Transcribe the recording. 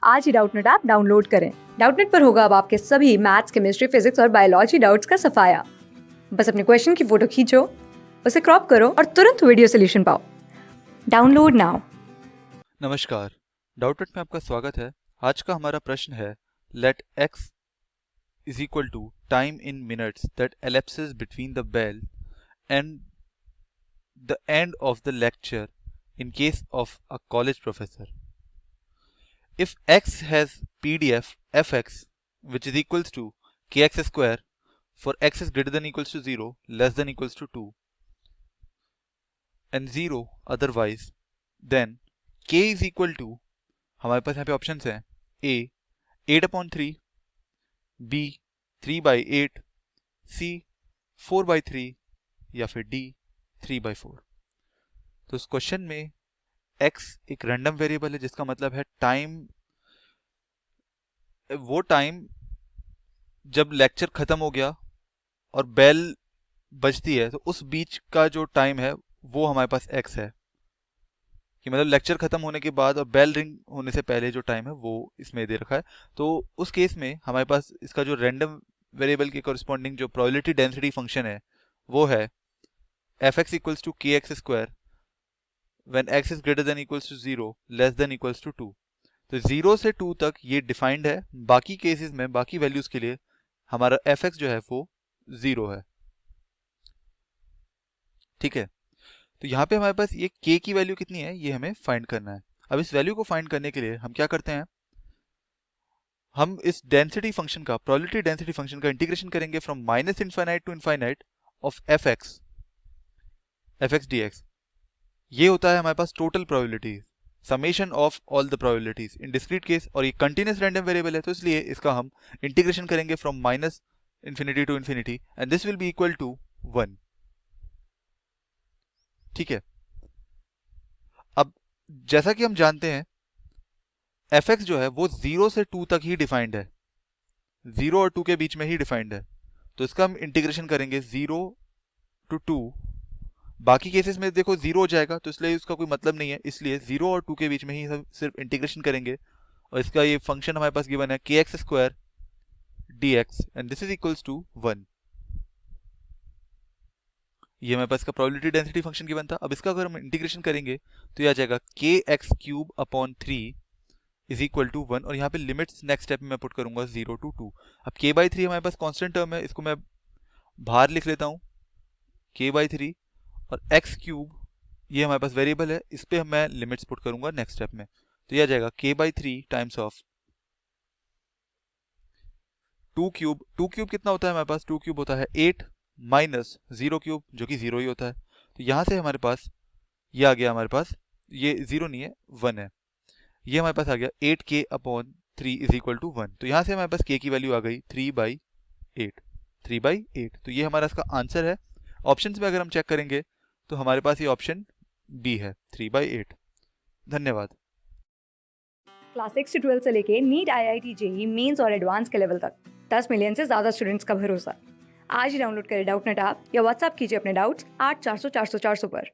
आज ही Doubtnut app download करें। Doubtnut पर होगा अब आपके सभी मैथ्स, केमिस्ट्री, फिजिक्स और बायोलॉजी डाउट्स का सफाया। बस अपने क्वेश्चन की फोटो खींचो, उसे क्रॉप करो और तुरंत वीडियो सोल्यूशन पाओ। Download now. नमस्कार, डाउटनेट में आपका स्वागत है। आज का हमारा प्रश्न है let x is equal to time in minutes that elapses between the bell and the end of the lecture in case of a college professor. If x has PDF fx which is equals to kx square for x is greater than equals to 0, less than equals to 2 and 0 otherwise, then k is equal to, हमारे पास यहाँ पे options हैं a 8/3, b 3/8, c 4/3 या फिर d 3/4। तो इस question में x एक रैंडम वेरिएबल है, जिसका मतलब है टाइम, वो टाइम जब लेक्चर खत्म हो गया और बेल बजती है, तो उस बीच का जो टाइम है वो हमारे पास x है। कि मतलब लेक्चर खत्म होने के बाद और बेल रिंग होने से पहले जो टाइम है वो इसमें दे रखा है। तो उस केस में हमारे पास इसका जो रैंडम वेरिएबल के कॉरस्पॉन्डिंग जो प्रोबेबिलिटी डेंसिटी फंक्शन है वो है fx equals to kx square when x is greater than equals to 0, less than equals to 2। तो 0 से 2 तक ये डिफाइंड है। बाकी केसेस में, बाकी वैल्यूज के लिए हमारा fx जो है वो 0 है। ठीक है, तो यहाँ पे हमारे पास ये k की वैल्यू कितनी है ये हमें फाइंड करना है। अब इस वैल्यू को फाइंड करने के लिए हम क्या करते हैं, हम इस डेंसिटी फंक्शन का, प्रोबेबिलिटी डेंसिटी फंक्शन का इंटीग्रेशन करेंगे from minus infinite to infinite of f x d x. ये होता है हमारे पास total probabilities, summation of all the probabilities in discrete case, और ये कंटिन्यूस रैंडम वेरिएबल है तो इसलिए इसका हम इंटीग्रेशन करेंगे from minus infinity to infinity and this will be equal to 1। ठीक है, अब जैसा कि हम जानते हैं fx जो है वो 0 से 2 तक ही डिफाइंड है, 0 और 2 के बीच में ही डिफाइंड है। तो इसका हम इंटीग्रेशन करेंगे 0 टू 2। बाकी केसेस में देखो 0 हो जाएगा तो इसलिए उसका कोई मतलब नहीं है, इसलिए 0 और 2 के बीच में ही हम सिर्फ इंटीग्रेशन करेंगे। और इसका ये फंक्शन हमारे पास गिवन है kx square dx and this is equals to 1। ये हमारे पास का प्रोबेबिलिटी डेंसिटी फंक्शन गिवन था। अब इसका अगर हम इंटीग्रेशन करेंगे तो ये आ जाएगा kx cube upon 3 is equal to 1, और यहाँ पे लिमिट्स नेक्स्ट स्टेप में मैं पुट करूंगा 0 टू 2। अब k/3 हमारे पास कांस्टेंट टर्म है, इसको मैं बाहर लिख लेता हूँ k/3, और x क्यूब ये हमारे पास वेरिएबल है, इस पे मैं लिमिट्स पुट करूंगा नेक्स्ट स्टेप में। तो ये आ जाएगा k/3 times of 2 cube. 2 cube कितना होता है हमारे पास, 2 क्यूब होता है 8 माइनस 0 क्यूब जो कि 0 ही होता है। तो यहाँ से हमारे पास ये आ गया, हमारे पास ये 0 नहीं है 1 है, ये हमारे पास आ गया 8k upon 3 is equal to 1। तो यहाँ से हमारे पास k की वैल्यू आ गई 3/8, 3/8। तो ये हमारा इसका आंसर है। ऑप्शंस में अगर हम चेक करेंगे तो हमारे पास ये ऑप्शन बी है 3/8। धन्यवाद। क्लास 6 से 12 से लेके नीट, IIT, JEE मेंस और एडवांस के लेवल तक 10 मिलियन से ज्यादा स्टूडेंट्स का भरोसा। आज ही डाउनलोड करें डाउटनेट ऐप या व्हाट्सएप कीजिए अपने डाउट्स 8400 400 400 पर।